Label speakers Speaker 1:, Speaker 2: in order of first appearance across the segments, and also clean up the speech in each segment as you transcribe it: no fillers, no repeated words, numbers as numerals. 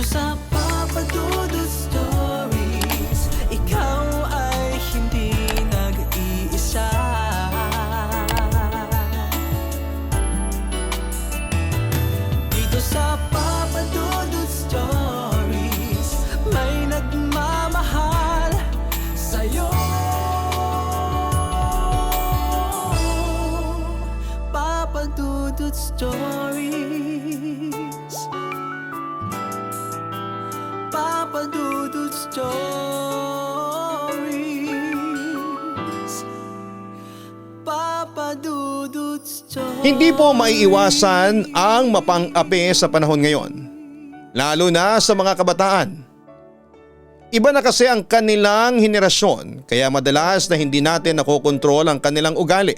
Speaker 1: sa Papa Dudut Stories, ikaw ay hindi nag-iisa. Dito sa Papa Dudut Stories, may nagmamahal sa'yo. Papa Dudut Stories, Papa Dudut Stories, Papa Dudut Stories.
Speaker 2: Hindi po maiiwasan ang mapang-api sa panahon ngayon, lalo na sa mga kabataan. Iba na kasi ang kanilang henerasyon, kaya madalas na hindi natin nakokontrol ang kanilang ugali.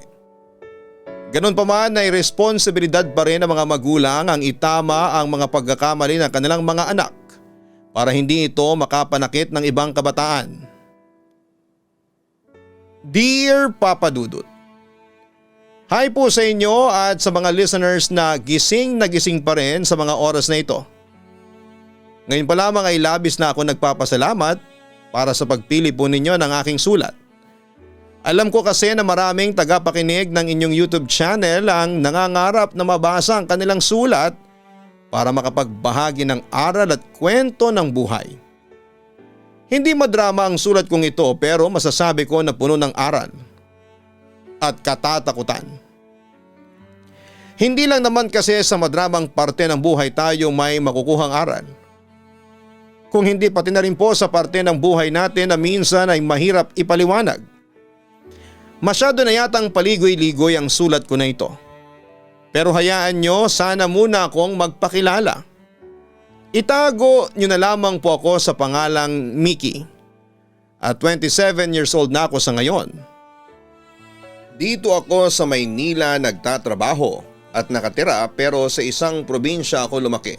Speaker 2: Ganon pa man ay responsibilidad pa rin ng mga magulang ang itama ang mga pagkakamali ng kanilang mga anak para hindi ito makapanakit ng ibang kabataan. Dear Papa Dudut, hi po sa inyo at sa mga listeners na gising pa rin sa mga oras na ito. Ngayon pa lamang ay labis na ako nagpapasalamat para sa pagpili po ninyo ng aking sulat. Alam ko kasi na maraming tagapakinig ng inyong YouTube channel ang nangangarap na mabasa ang kanilang sulat para makapagbahagi ng aral at kwento ng buhay. Hindi madrama ang sulat kong ito pero masasabi ko na puno ng aral at katatakutan. Hindi lang naman kasi sa madramang parte ng buhay tayo may makukuhang aral. Kung hindi pati na rin po sa parte ng buhay natin na minsan ay mahirap ipaliwanag. Masyado na yatang paligoy-ligoy ang sulat ko na ito. Pero hayaan nyo, sana muna akong magpakilala. Itago nyo na lamang po ako sa pangalang Mickey. At 27 years old na ako sa ngayon. Dito ako sa Maynila nagtatrabaho at nakatira pero sa isang probinsya ako lumaki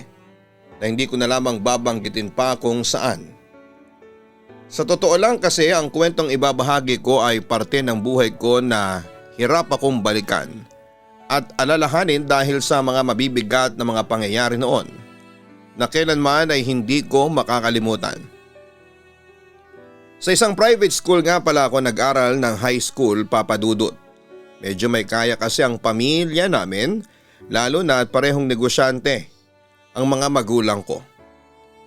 Speaker 2: na hindi ko na lamang babanggitin pa kung saan. Sa totoo lang kasi ang kwentong ibabahagi ko ay parte ng buhay ko na hirap akong balikan at alalahanin dahil sa mga mabibigat na mga pangyayari noon na kailanman ay hindi ko makakalimutan. Sa isang private school nga pala ako nag-aral ng high school, Papa Dudut. Medyo may kaya kasi ang pamilya namin, lalo na at parehong negosyante ang mga magulang ko.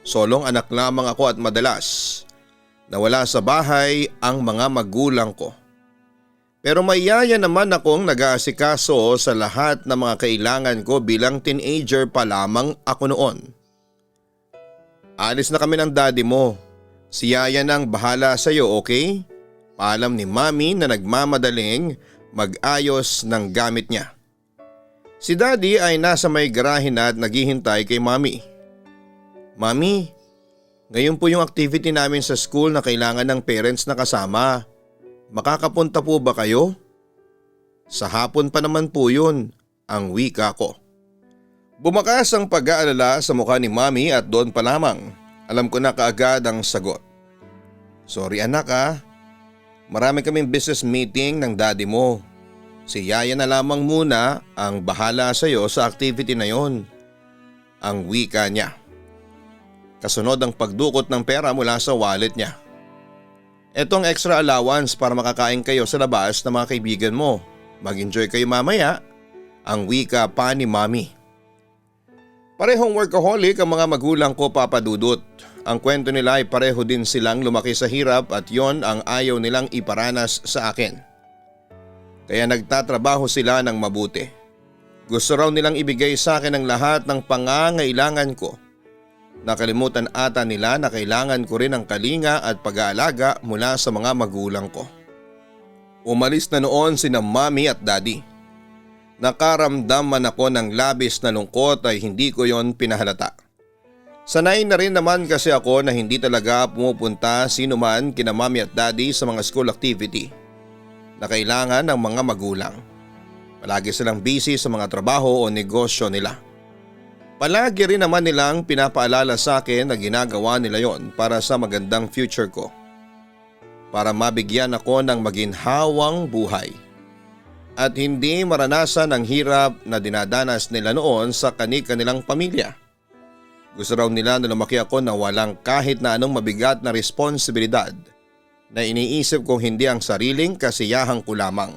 Speaker 2: Solong anak lamang ako at madalas nawala sa bahay ang mga magulang ko. Pero may yaya naman akong nag-aasikaso sa lahat ng mga kailangan ko bilang teenager pa lamang ako noon. Alis na kami ng daddy mo. Si yaya nang bahala sa iyo, okay? Paalam ni mami na nagmamadaling mag-ayos ng gamit niya. Si daddy ay nasa may garahe na at naghihintay kay mami. Mami, ngayon po yung activity namin sa school na kailangan ng parents na kasama. Makakapunta po ba kayo? Sa hapon pa naman po yun, ang wika ko. Bumakas ang pag-aalala sa mukha ni mami at doon pa lamang alam ko na kaagad ang sagot. Sorry anak marami kaming business meeting ng daddy mo. Si yaya na lamang muna ang bahala sa iyo sa activity na yon. Ang wika niya. Kasunod ang pagdukot ng pera mula sa wallet niya. Etong extra allowance para makakain kayo sa labas ng mga kaibigan mo. Mag-enjoy kayo mamaya. Ang wika pa ni mami. Parehong workaholic ang mga magulang ko, Papa Dudut. Ang kwento nila ay pareho din silang lumaki sa hirap at yon ang ayaw nilang iparanas sa akin. Kaya nagtatrabaho sila ng mabuti. Gusto raw nilang ibigay sa akin ang lahat ng pangangailangan ko. Nakalimutan ata nila na kailangan ko rin ang kalinga at pag-aalaga mula sa mga magulang ko. Umalis na noon sina mami at daddy. Nakaramdam man ako ng labis na lungkot ay hindi ko yon pinahalata. Sanay na rin naman kasi ako na hindi talaga pumupunta sino man kina mami at daddy sa mga school activity na kailangan ng mga magulang. Palagi silang busy sa mga trabaho o negosyo nila. Palagi rin naman nilang pinapaalala sa akin na ginagawa nila yon para sa magandang future ko. Para mabigyan ako ng maginhawang buhay. At hindi maranasan ang hirap na dinadanas nila noon sa kani-kanilang pamilya. Gusto raw nila na lumaki ako na walang kahit na anong mabigat na responsibilidad na iniisip kong hindi ang sariling kasiyahan ko lamang.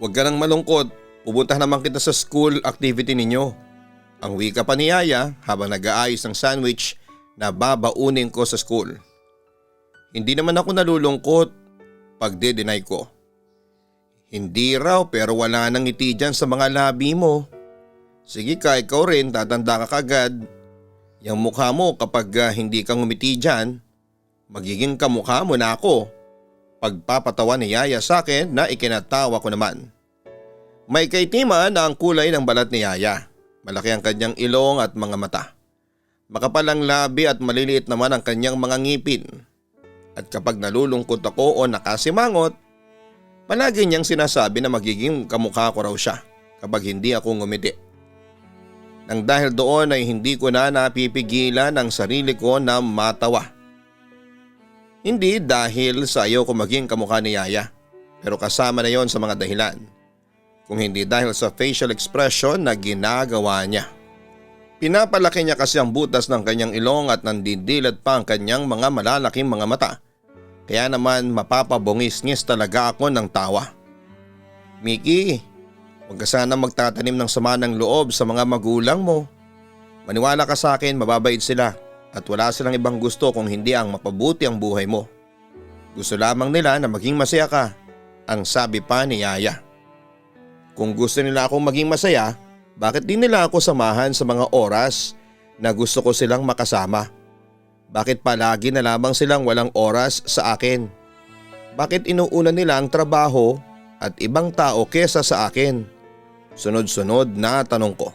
Speaker 2: Huwag ka nang malungkot, pupunta naman kita sa school activity ninyo. Ang wika pa ni Yaya habang nag-aayos ng sandwich na babaunin ko sa school. Hindi naman ako nalulungkot pag de-deny ko. Hindi raw pero wala nang ngiti dyan sa mga labi mo. Sige ka, ikaw rin, tatanda ka kagad. Yang mukha mo kapag hindi ka ngumiti dyan, magiging kamukha mo na ako. Pagpapatawa ni Yaya sa akin na ikinatawa ko naman. May kaitiman na ang kulay ng balat ni Yaya. Malaki ang kanyang ilong at mga mata. Makapal ang labi at maliliit naman ang kanyang mga ngipin. At kapag nalulungkot ako o nakasimangot, palagi niyang sinasabi na magiging kamukha ko raw siya kapag hindi ako ngumiti. Nang dahil doon ay hindi ko na napipigilan ang sarili ko na matawa. Hindi dahil sa ayaw ko maging kamukha ni Yaya, pero kasama na yon sa mga dahilan. Kung hindi dahil sa facial expression na ginagawa niya. Pinapalaki niya kasi ang butas ng kanyang ilong at nandidilat pa ang kanyang mga malalaking mga mata. Kaya naman mapapabungis-ngis talaga ako ng tawa. Miki, huwag ka sana magtatanim ng sama ng loob sa mga magulang mo. Maniwala ka sa akin, mababait sila at wala silang ibang gusto kung hindi ang mapabuti ang buhay mo. Gusto lamang nila na maging masaya ka, ang sabi pa ni Yaya. Kung gusto nila akong maging masaya, bakit di nila ako samahan sa mga oras na gusto ko silang makasama? Bakit palagi na lamang silang walang oras sa akin? Bakit inuuna nila ang trabaho at ibang tao kesa sa akin? Sunod-sunod na tanong ko.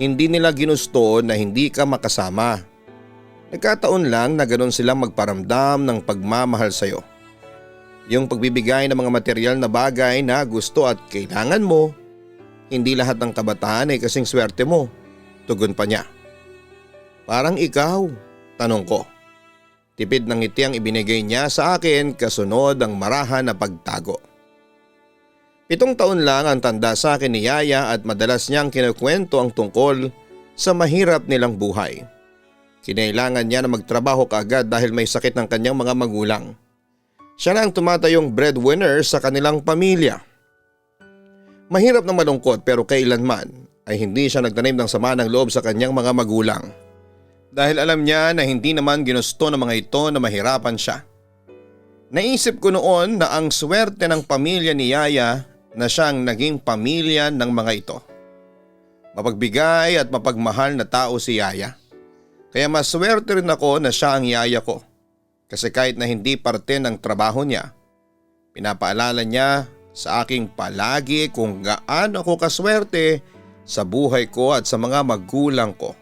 Speaker 2: Hindi nila ginusto na hindi ka makasama. Nagkataon lang na ganoon silang magparamdam ng pagmamahal sa'yo. Yung pagbibigay ng mga material na bagay na gusto at kailangan mo, hindi lahat ng kabataan ay kasing swerte mo. Tugon pa niya. Parang ikaw, tanong ko. Tipid ng ngiti ang ibinigay niya sa akin kasunod ang marahan na pagtago. 7 taon lang ang tanda sa akin ni Yaya at madalas niyang kinukwento ang tungkol sa mahirap nilang buhay. Kinailangan niya na magtrabaho kaagad dahil may sakit ng kanyang mga magulang. Siya na ang tumatayong breadwinner sa kanilang pamilya. Mahirap na malungkot pero kailanman ay hindi siya nagtanim ng sama ng loob sa kanyang mga magulang. Dahil alam niya na hindi naman ginusto ng mga ito na mahirapan siya. Naisip ko noon na ang swerte ng pamilya ni Yaya na siyang naging pamilya ng mga ito. Mapagbigay at mapagmahal na tao si Yaya. Kaya maswerte rin ako na siya ang yaya ko. Kasi kahit na hindi parte ng trabaho niya, pinapaalala niya sa aking palagi kung gaano ako kaswerte sa buhay ko at sa mga magulang ko.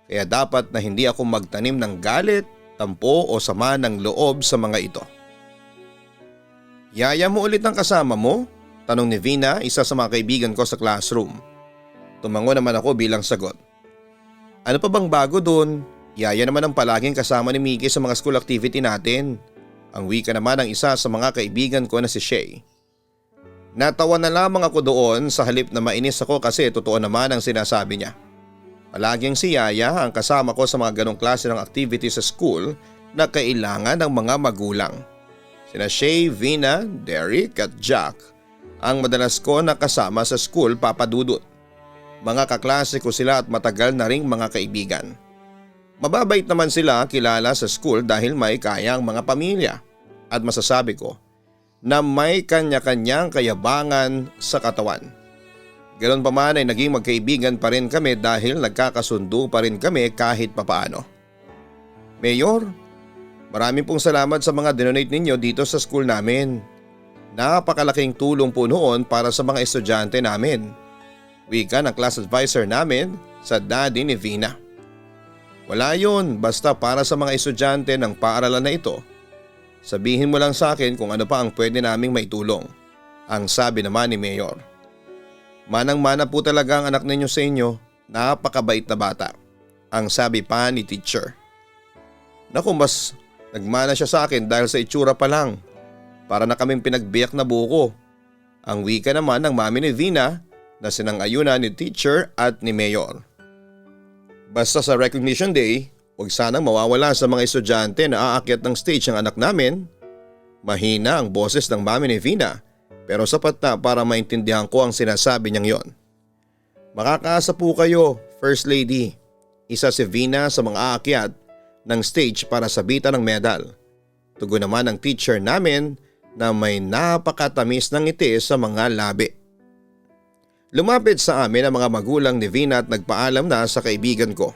Speaker 2: Kaya dapat na hindi ako magtanim ng galit, tampo o sama ng loob sa mga ito. Yaya mo ulit ang kasama mo? Tanong ni Vina, isa sa mga kaibigan ko sa classroom. Tumango naman ako bilang sagot. Ano pa bang bago dun? Yaya naman ang palaging kasama ni Miki sa mga school activity natin. Ang wika naman ng isa sa mga kaibigan ko na si Shay. Natawa na lamang ako doon sa halip na mainis ako kasi totoo naman ang sinasabi niya. Palaging si Yaya ang kasama ko sa mga ganong klase ng activity sa school na kailangan ng mga magulang. Sina Shay, Vina, Derek at Jack ang madalas ko nakasama sa school, Papa Dudut. Mga kaklase ko sila at matagal na ring mga kaibigan. Mababait naman sila, kilala sa school dahil may kayang mga pamilya at masasabi ko na may kanya-kanyang kayabangan sa katawan. Ganon pa man ay naging magkaibigan pa rin kami dahil nagkakasundo pa rin kami kahit papaano. Mayor, maraming pong salamat sa mga dinonate ninyo dito sa school namin. Napakalaking tulong po noon para sa mga estudyante namin. Wika ng class advisor namin sa daddy ni Vina. Wala yun, basta para sa mga estudyante ng paaralan na ito. Sabihin mo lang sa akin kung ano pa ang pwede naming maitulong. Ang sabi naman ni Mayor. Manang-mana po talaga ang anak ninyo sa inyo, napakabait na bata. Ang sabi pa ni teacher. Naku, mas nagmana siya sa akin dahil sa itsura pa lang. Para na kaming pinagbiyak na buko. Ang wika naman ng mami ni Vina na sinang-ayunan ni teacher at ni Mayor. Basta sa recognition day, huwag sanang mawawala sa mga estudyante na aakyat ng stage ang anak namin. Mahina ang boses ng mami ni Vina pero sapat na para maintindihan ko ang sinasabi niyang yon. Makakaasa po kayo, First Lady. Isa si Vina sa mga aakyat ng stage para sabitan ng medal. Tugon naman ang teacher namin na may napakatamis ng ngiti sa mga labi. Lumapit sa amin ang mga magulang ni Vina at nagpaalam na sa kaibigan ko.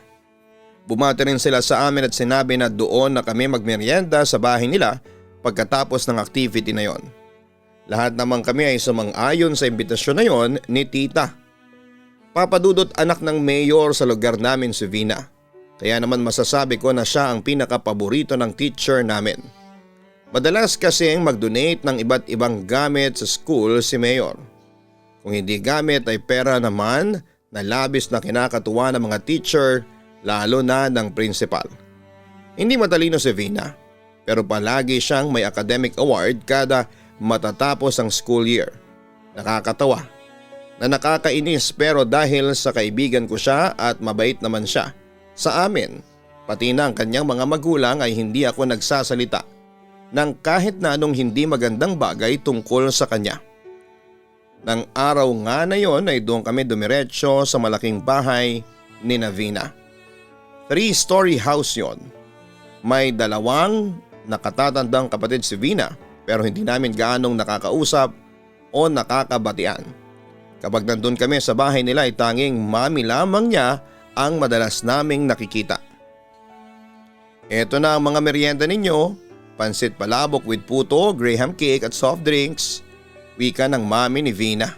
Speaker 2: Bumati rin sila sa amin at sinabi na doon na kami magmerienda sa bahay nila pagkatapos ng activity na yon. Lahat naman kami ay sumang-ayon sa imbitasyon na yon ni tita. Papadudot anak ng mayor sa lugar namin si Vina. Kaya naman masasabi ko na siya ang pinakapaborito ng teacher namin. Madalas kasing mag-donate ng iba't ibang gamit sa school si mayor. Kung hindi gamit ay pera naman na labis na kinakatuwa ng mga teacher lalo na ng principal. Hindi matalino si Vina pero palagi siyang may academic award kada matatapos ang school year. Nakakatawa na nakakainis pero dahil sa kaibigan ko siya at mabait naman siya sa amin, pati na ang kanyang mga magulang ay hindi ako nagsasalita ng kahit na anong hindi magandang bagay tungkol sa kanya. Nang araw nga na yon ay doon kami dumiretso sa malaking bahay ni Vina. 3-story house yon. May 2 nakatatandang kapatid si Vina pero hindi namin gaanong nakakausap o nakakabatian. Kapag nandun kami sa bahay nila ay tanging mami lamang niya ang madalas naming nakikita. Eto na ang mga merienda ninyo, pansit palabok with puto, graham cake at soft drinks. Wika ng mami ni Vina.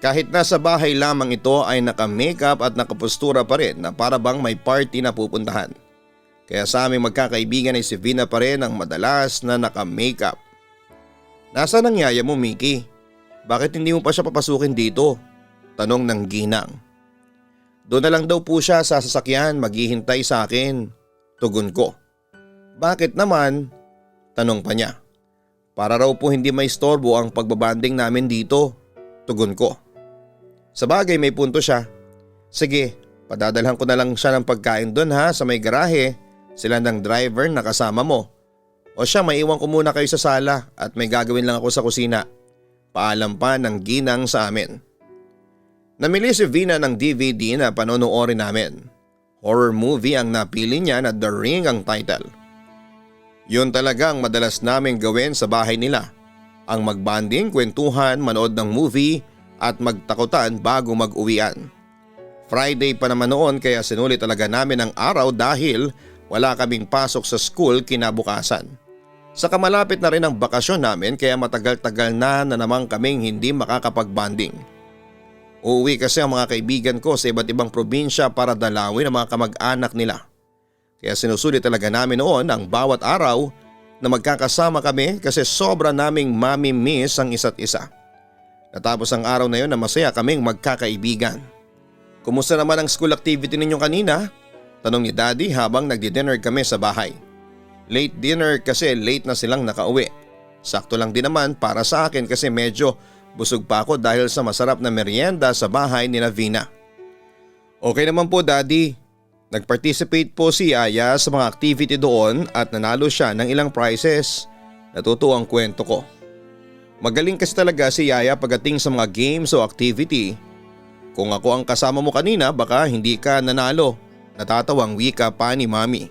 Speaker 2: Kahit nasa bahay lamang ito ay naka-makeup at nakapostura pa rin na para bang may party na pupuntahan. Kaya sa aming magkakaibigan ay si Vina pa rin ang madalas na naka-makeup. Nasaan ang yaya mo, Mickey? Bakit hindi mo pa siya papasukin dito? Tanong ng ginang. Doon na lang daw po siya sa sasakyan maghihintay sa akin. Tugon ko. Bakit naman? Tanong pa niya. Para raw po hindi may istorbo ang pagbabanding namin dito. Tugon ko. Sabagay may punto siya. Sige, padadalhan ko na lang siya ng pagkain doon ha sa may garahe. Sila ng driver na kasama mo. O siya, maiwan ko muna kayo sa sala at may gagawin lang ako sa kusina. Paalam pa ng ginang sa amin. Namili si Vina ng DVD na panonoorin namin. Horror movie ang napili niya na The Ring ang title. Yun talaga ang madalas namin gawin sa bahay nila. Ang magbanding, kwentuhan, manood ng movie at magtakutan bago mag-uwian. Friday pa naman noon kaya sinulit talaga namin ang araw dahil wala kaming pasok sa school kinabukasan. Saka malapit na rin ang bakasyon namin kaya matagal-tagal na naman kaming hindi makakapag-bonding. Uuwi kasi ang mga kaibigan ko sa iba't ibang probinsya para dalawin ang mga kamag-anak nila. Kaya sinusulit talaga namin noon ang bawat araw na magkakasama kami kasi sobra naming mami-miss ang isa't isa. Natapos ang araw na yon na masaya kaming magkakaibigan. Kumusta naman ang school activity ninyo kanina? Tanong ni Daddy habang nagdi-dinner kami sa bahay. Late dinner kasi late na silang nakauwi. Sakto lang din naman para sa akin kasi medyo busog pa ako dahil sa masarap na merienda sa bahay ni Vina. Okay naman po Daddy. Nag-participate po si Aya sa mga activity doon at nanalo siya ng ilang prizes. Natutuwa ang kwento ko. Magaling kasi talaga si Yaya pagdating sa mga games o activity. Kung ako ang kasama mo kanina baka hindi ka nanalo. Natatawang wika pa ni Mami.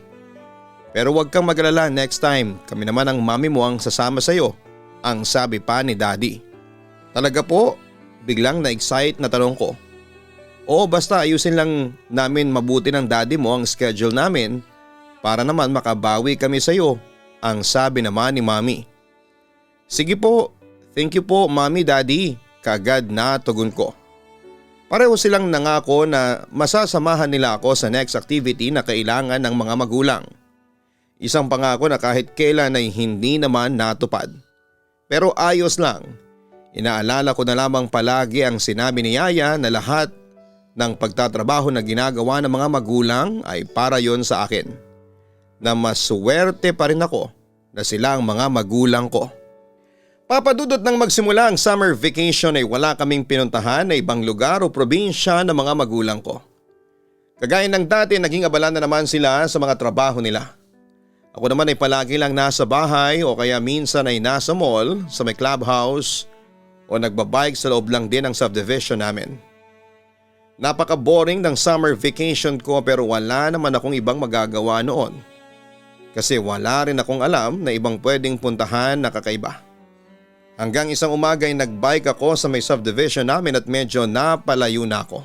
Speaker 2: Pero wag kang magalala next time, kami naman ang mami mo ang sasama sa'yo, ang sabi pa ni Daddy. Talaga po? Biglang na-excite na tanong ko. Oo basta ayusin lang namin mabuti ng daddy mo ang schedule namin para naman makabawi kami sa'yo, ang sabi naman ni Mami. Sige po, thank you po Mami Daddy, kagad na tugon ko. Pareho silang nangako na masasamahan nila ako sa next activity na kailangan ng mga magulang. Isang pangako na kahit kailan ay hindi naman natupad. Pero ayos lang. Inaalala ko na lamang palagi ang sinabi ni Yaya na lahat ng pagtatrabaho na ginagawa ng mga magulang ay para yon sa akin. Na maswerte pa rin ako na sila ang mga magulang ko. Papadudot nang magsimula ang summer vacation ay wala kaming pinuntahan na ibang lugar o probinsya ng mga magulang ko. Kagaya ng dati, naging abala na naman sila sa mga trabaho nila. Ako naman ay palagi lang nasa bahay o kaya minsan ay nasa mall, sa may clubhouse o nagbabike sa loob lang din ng subdivision namin. Napaka-boring ng summer vacation ko pero wala naman akong ibang magagawa noon. Kasi wala rin akong alam na ibang pwedeng puntahan na kakaiba. Hanggang isang umaga ay nagbike ako sa may subdivision namin at medyo napalayo na ako.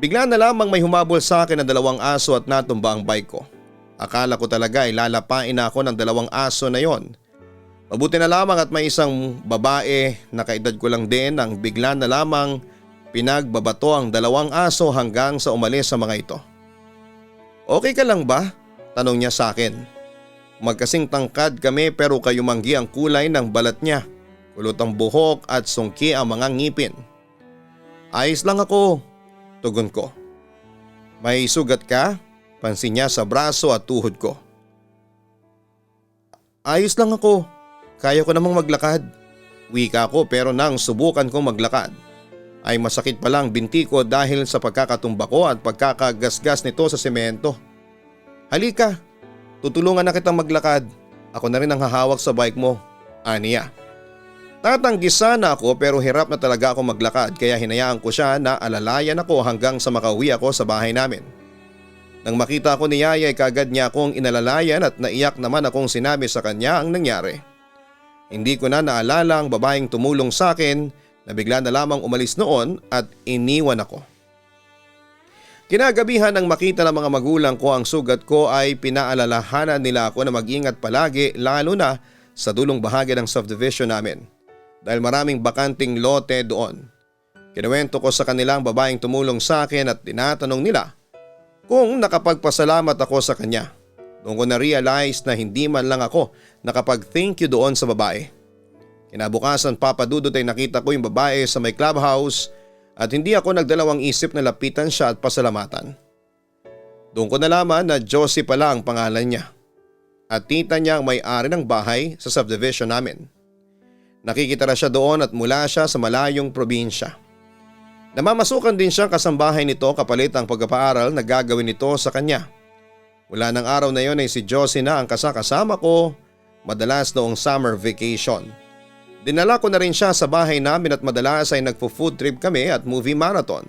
Speaker 2: Bigla na lamang may humabol sa akin ng 2 aso at natumba ang bike ko. Akala ko talaga ay lalapain na ako ng 2 aso na yon. Mabuti na lamang at may isang babae na kaedad ko lang din ang bigla na lamang pinagbabato ang 2 aso hanggang sa umalis sa mga ito. "Okay ka lang ba?" tanong niya sa akin. Magkasing tangkad kami pero kayumanggi ang kulay ng balat niya. Kulot ang buhok at sungki ang mga ngipin. "Ayos lang ako," tugon ko. "May sugat ka?" pansin niya sa braso at tuhod ko. "Ayos lang ako. Kaya ko namang maglakad." Wika ko pero nang subukan kong maglakad ay masakit pala ang binti ko dahil sa pagkakatumba ko at pagkakagasgas nito sa semento. "Halika, tutulungan na kitang maglakad. Ako na rin ang hahawak sa bike mo," aniya. Tatanggi sana ako pero hirap na talaga ako maglakad kaya hinayaan ko siya na alalayan ako hanggang sa makauwi ako sa bahay namin. Nang makita ko ni Yaya ay kagad niya akong inalalayan at naiyak naman akong sinabi sa kanya ang nangyari. Hindi ko na naalala ang babaeng tumulong sa akin na bigla na lamang umalis noon at iniwan ako. Kinagabihan nang makita ng mga magulang ko ang sugat ko ay pinaalalahanan nila ako na mag-ingat palagi lalo na sa dulong bahagi ng subdivision namin. Dahil maraming bakanting lote doon. Kinuwento ko sa kanilang babaeng tumulong sa akin at tinatanong nila kung nakapagpasalamat ako sa kanya. Doon ko na-realize na hindi man lang ako nakapag-thank you doon sa babae. Kinabukasan papadudot ay nakita ko yung babae sa may clubhouse at hindi ako nagdalawang isip na lapitan siya at pasalamatan. Doon ko nalaman na Josie pala ang pangalan niya at tita niya ang may-ari ng bahay sa subdivision namin. Nakikitira siya doon at mula siya sa malayong probinsya. Namamasukan din siyang kasambahay nito kapalit ang pagpapaaral na gagawin nito sa kanya. Mula ng araw na yon ay si Josie na ang kasama ko madalas noong summer vacation. Dinala ko na rin siya sa bahay namin at madalas ay nagpo-food trip kami at movie marathon.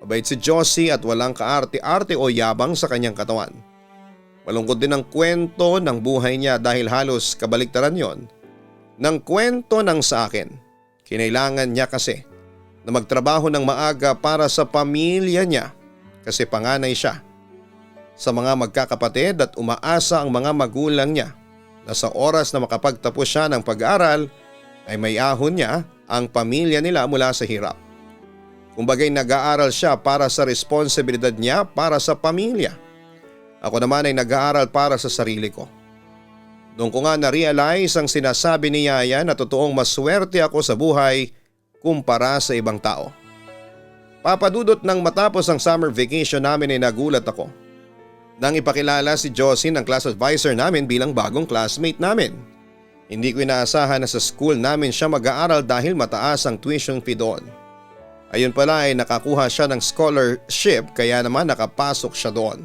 Speaker 2: Mabait si Josie at walang kaarte-arte o yabang sa kanyang katawan. Malungkot din ang kwento ng buhay niya dahil halos kabaliktaran yon ng kwento ng sa akin. Kinailangan niya kasi na magtrabaho ng maaga para sa pamilya niya kasi panganay siya sa mga magkakapatid at umaasa ang mga magulang niya na sa oras na makapagtapos siya ng pag-aaral ay may ahon niya ang pamilya nila mula sa hirap. Kumbagay nag-aaral siya para sa responsibilidad niya para sa pamilya. Ako naman ay nag-aaral para sa sarili ko. Doon ko nga na-realize ang sinasabi ni Yaya na totoong maswerte ako sa buhay kumpara sa ibang tao. Papadudot nang matapos ang summer vacation namin ay nagulat ako. Nang ipakilala si Josie ng class advisor namin bilang bagong classmate namin. Hindi ko inaasahan na sa school namin siya mag-aaral dahil mataas ang tuition fee doon. Ayun pala ay nakakuha siya ng scholarship kaya naman nakapasok siya doon.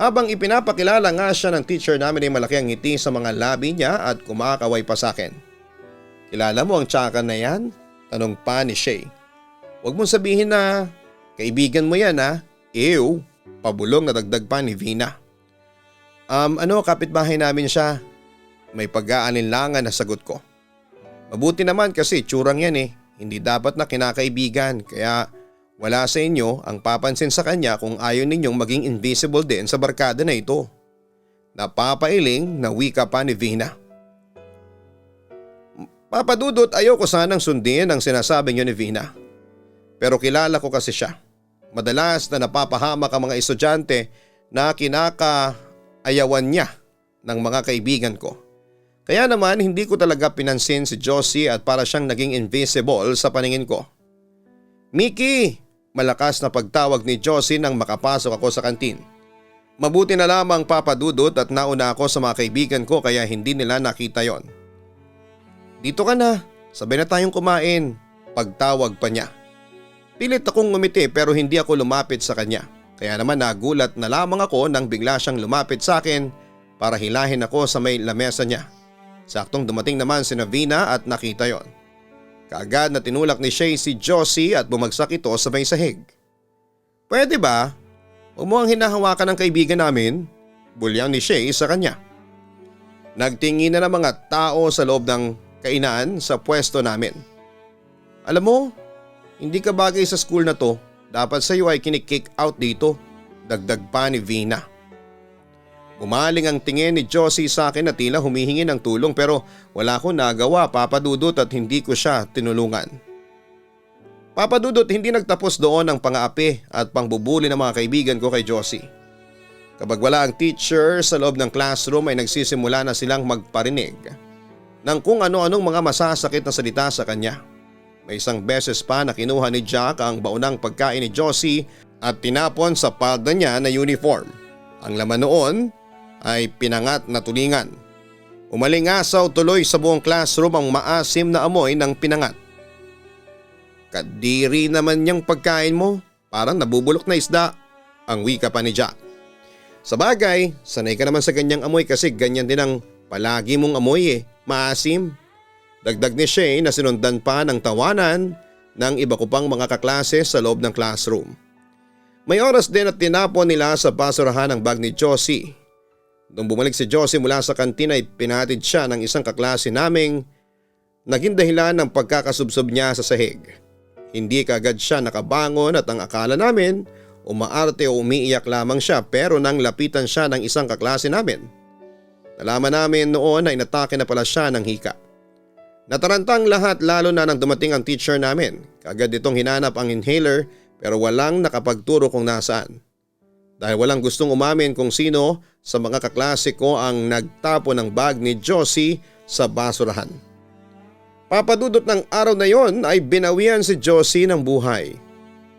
Speaker 2: Habang ipinapakilala nga siya ng teacher namin ay malaki ang ngiti sa mga labi niya at kumakaway pa sa akin. "Kilala mo ang tsaka na yan?" tanong pa ni Shay. "Huwag mong sabihin na kaibigan mo yan ha." "Ew," pabulong na dagdag pa ni Vina. Kapitbahay namin siya." May pag-aalinlangan na sagot ko. Mabuti naman kasi tsurang yan eh. Hindi dapat na kinakaibigan kaya wala sa inyo ang papansin sa kanya kung ayaw ninyong maging invisible din sa barkada na ito. Napapailing na wika pa ni Vina. Papadudot ayoko sanang sundin ang sinasabi niyo ni Vina. Pero kilala ko kasi siya. Madalas na napapahamak ang mga estudyante na kinakaayawan niya ng mga kaibigan ko. Kaya naman hindi ko talaga pinansin si Josie at para siyang naging invisible sa paningin ko. "Mickey!" Malakas na pagtawag ni Josie nang makapasok ako sa kantin. Mabuti na lamang papadudot at nauna ako sa mga kaibigan ko kaya hindi nila nakita yon. "Dito ka na, sabay na tayong kumain," pagtawag pa niya. Pilit akong ngumiti pero hindi ako lumapit sa kanya Kaya naman nagulat na lamang ako nang bigla siyang lumapit sa akin para hilahin ako sa may lamesa niya. Saktong dumating naman si Navina at nakita yon. Kaagad na tinulak ni Shay si Josie at bumagsak ito sa may sahig. "Pwede ba? Huwag mo ang hinahawakan ng kaibigan namin," bulyaw ni Shay sa kanya. Nagtingin na ng mga tao sa loob ng kainan sa pwesto namin. "Alam mo, hindi ka bagay sa school na to. Dapat sa iyo ay kinikick out dito," dagdag pa ni Vina. Umaling ang tingin ni Josie sa akin na tila humihingi ng tulong pero wala akong nagawa, Papa Dudut, at hindi ko siya tinulungan. Papa Dudut, hindi nagtapos doon ang pang-aapi at pangbubuli ng mga kaibigan ko kay Josie. Kapag wala ang teacher sa loob ng classroom ay nagsisimula na silang magparinig ng kung ano-anong mga masasakit na salita sa kanya. May isang beses pa na kinuha ni Jack ang baunang pagkain ni Josie at tinapon sa palda niya na uniform. Ang laman noon ay pinangat na tulingan. Umalingasaw tuloy sa buong classroom ang maasim na amoy ng pinangat. "Kadiri naman niyang pagkain mo, parang nabubulok na isda," ang wika pa ni Jack. "Sabagay, sanay ka naman sa ganyang amoy kasi ganyan din ang palagi mong amoy maasim." Dagdag ni Shay na sinundan pa ng tawanan ng iba ko pang mga kaklase sa loob ng classroom. May oras din at tinapon nila sa basurahan ang bag ni Josie. Nung bumalik si Josie mula sa kantina ay pinatid siya ng isang kaklase naming naging dahilan ng pagkakasubsob niya sa sahig. Hindi kaagad siya nakabangon at ang akala namin umaarte o umiiyak lamang siya, pero nang lapitan siya ng isang kaklase namin, nalaman namin noon ay natake na pala siya ng hika. Natarantang lahat lalo na nang dumating ang teacher namin. Kaagad itong hinanap ang inhaler pero walang nakapagturo kung nasaan. Dahil walang gustong umamin kung sino sa mga kaklase ko ang nagtapo ng bag ni Josie sa basurahan. Papadudot ng araw na yon ay binawian si Josie ng buhay.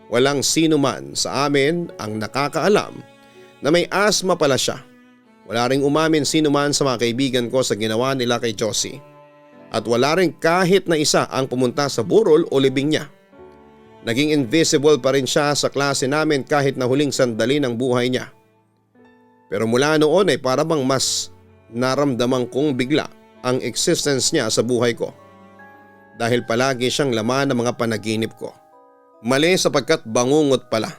Speaker 2: Walang sino man sa amin ang nakakaalam na may asma pala siya. Wala ring umamin sino man sa mga kaibigan ko sa ginawa nila kay Josie. At wala rin kahit na isa ang pumunta sa burol o libing niya. Naging invisible pa rin siya sa klase namin kahit na huling sandali ng buhay niya. Pero mula noon ay para bang mas naramdaman kong bigla ang existence niya sa buhay ko. Dahil palagi siyang laman ng mga panaginip ko. Mali sapagkat bangungot pala.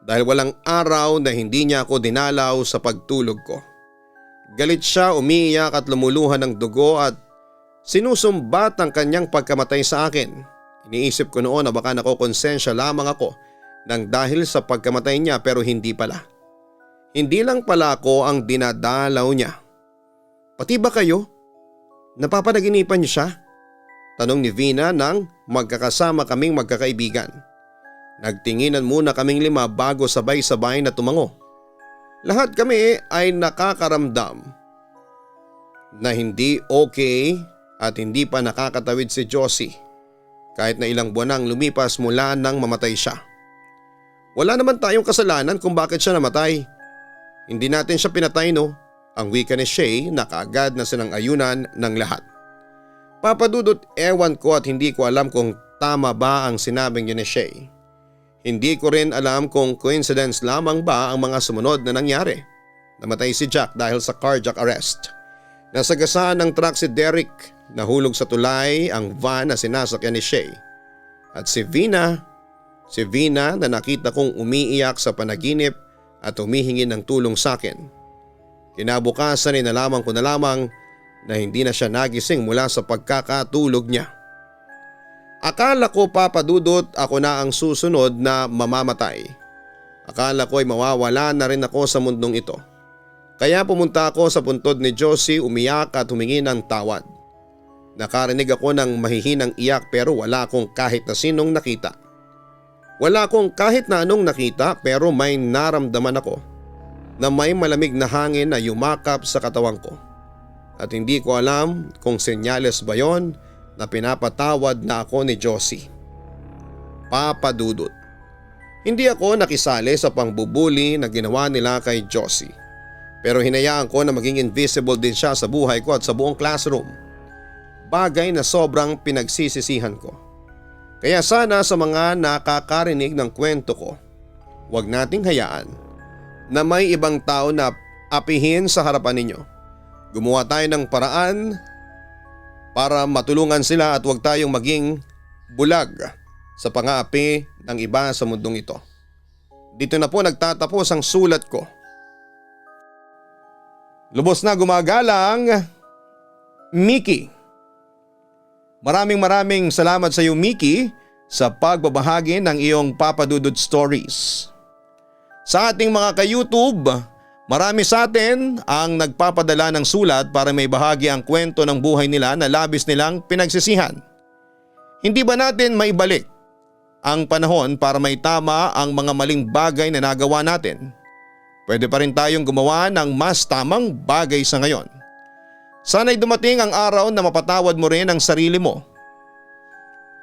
Speaker 2: Dahil walang araw na hindi niya ako dinalaw sa pagtulog ko. Galit siya, umiiyak at lumuluhan ng dugo at sinusumbat ang kanyang pagkamatay sa akin. Iniisip ko noon na baka nakokonsensya lamang ako nang dahil sa pagkamatay niya, pero hindi pala. Hindi lang pala ako ang dinadalaw niya. "Pati ba kayo? Napapanaginipan niyo siya?" tanong ni Vina nang magkakasama kaming magkakaibigan. Nagtinginan muna kaming lima bago sabay-sabay na tumango. Lahat kami ay nakakaramdam na hindi okay at hindi pa nakakatawid si Josie kahit na ilang buwan nang lumipas mula nang mamatay siya. Wala naman tayong kasalanan kung bakit siya namatay. Hindi natin siya pinatay, no? Ang wika ni Shay na kaagad na sinang-ayunan ng lahat. Papadudot, ewan ko at hindi ko alam kung tama ba ang sinabing yun ni Shay. Hindi ko rin alam kung coincidence lamang ba ang mga sumunod na nangyari. Namatay si Jack dahil sa cardiac arrest. Nasagasaan ng truck si Derek. Nahulog sa tulay ang van na sinasakyan ni Shay. At si Vina na nakita kong umiiyak sa panaginip at humihingi ng tulong sa akin. Kinabukasan ay nalaman ko na lamang na hindi na siya nagising mula sa pagkakatulog niya. Akala ko, Papadudot, ako na ang susunod na mamamatay. Akala ko ay mawawala na rin ako sa mundong ito. Kaya pumunta ako sa puntod ni Josie, umiyak at humingi ng tawad. Nakarinig ako ng mahihinang iyak pero wala akong kahit na sinong nakita. Wala akong kahit na anong nakita pero may naramdaman ako na may malamig na hangin na yumakap sa katawan ko. At hindi ko alam kung senyales ba yon na pinapatawad na ako ni Josie. Papadudot. Hindi ako nakisali sa pangbubuli na ginawa nila kay Josie. Pero hinayaan ko na maging invisible din siya sa buhay ko at sa buong classroom. Bagay na sobrang pinagsisisihan ko. Kaya sana sa mga nakakarinig ng kwento ko, Huwag nating hayaan na may ibang tao na apihin sa harapan ninyo. Gumawa tayo ng paraan para matulungan sila at huwag tayong maging bulag sa pang-aapi ng iba sa mundong ito. Dito na po nagtatapos ang sulat ko. Lubos na gumagalang, Mickey. Maraming salamat sa iyo, Mickey, sa pagbabahagi ng iyong Papa Dudut Stories. Sa ating mga ka-YouTube, marami sa atin ang nagpapadala ng sulat para may bahagi ang kwento ng buhay nila na labis nilang pinagsisihan. Hindi ba natin maibalik ang panahon para may tama ang mga maling bagay na nagawa natin? Pwede pa rin tayong gumawa ng mas tamang bagay sa ngayon. Sana'y dumating ang araw na mapatawad mo rin ang sarili mo.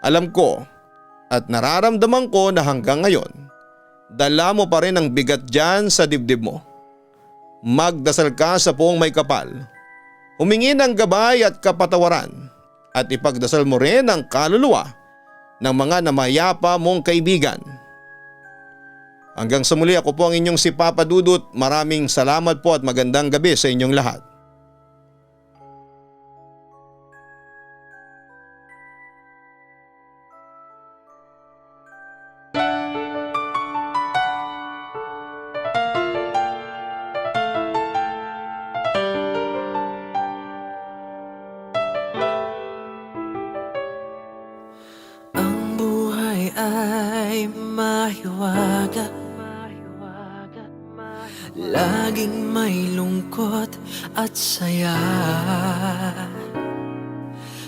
Speaker 2: Alam ko at nararamdaman ko na hanggang ngayon, dala mo pa rin ang bigat dyan sa dibdib mo. Magdasal ka sa Poong May Kapal. Humingi ng gabay at kapatawaran at ipagdasal mo rin ang kaluluwa ng mga namayapa mong kaibigan. Hanggang sa muli, ako po ang inyong si Papa Dudut. Maraming salamat po at magandang gabi sa inyong lahat.
Speaker 1: Ang buhay ay mahiwaga, laging may lungkot at saya.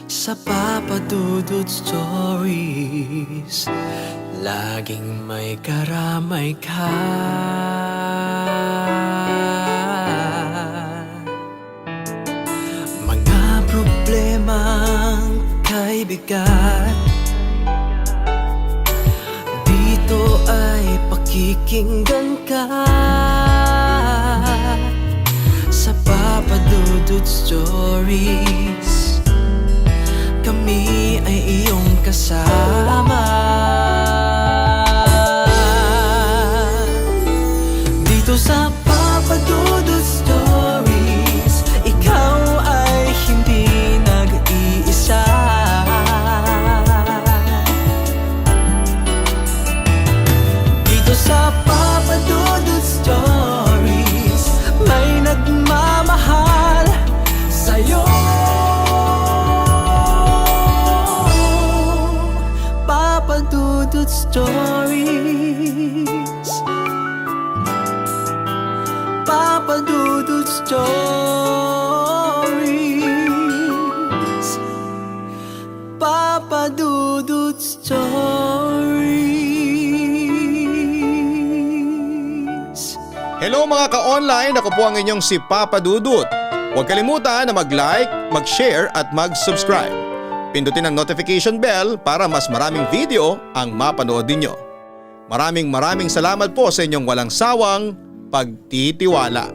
Speaker 1: Sa Papa Dudut Stories, laging may karamay ka. Mga problemang kay bigat, dito ay pakikinggan ka. Sa Papa Dudut Stories, kami ay iyong kasama. Dito sa Papa Dudut Stories, ikaw ay hindi nag-iisa. Dito sa Papa Dudut Stories, may nagmamahal sa'yo. Papa Dudut Stories, Papa Dudut Stories, Papa Dudut Stories.
Speaker 2: Hello mga ka-online, ako po ang inyong si Papa Dudut. Huwag kalimutan na mag-like, mag-share at mag-subscribe. Pindutin ang notification bell para mas maraming video ang mapanood ninyo. Maraming salamat po sa inyong walang sawang pagtitiwala.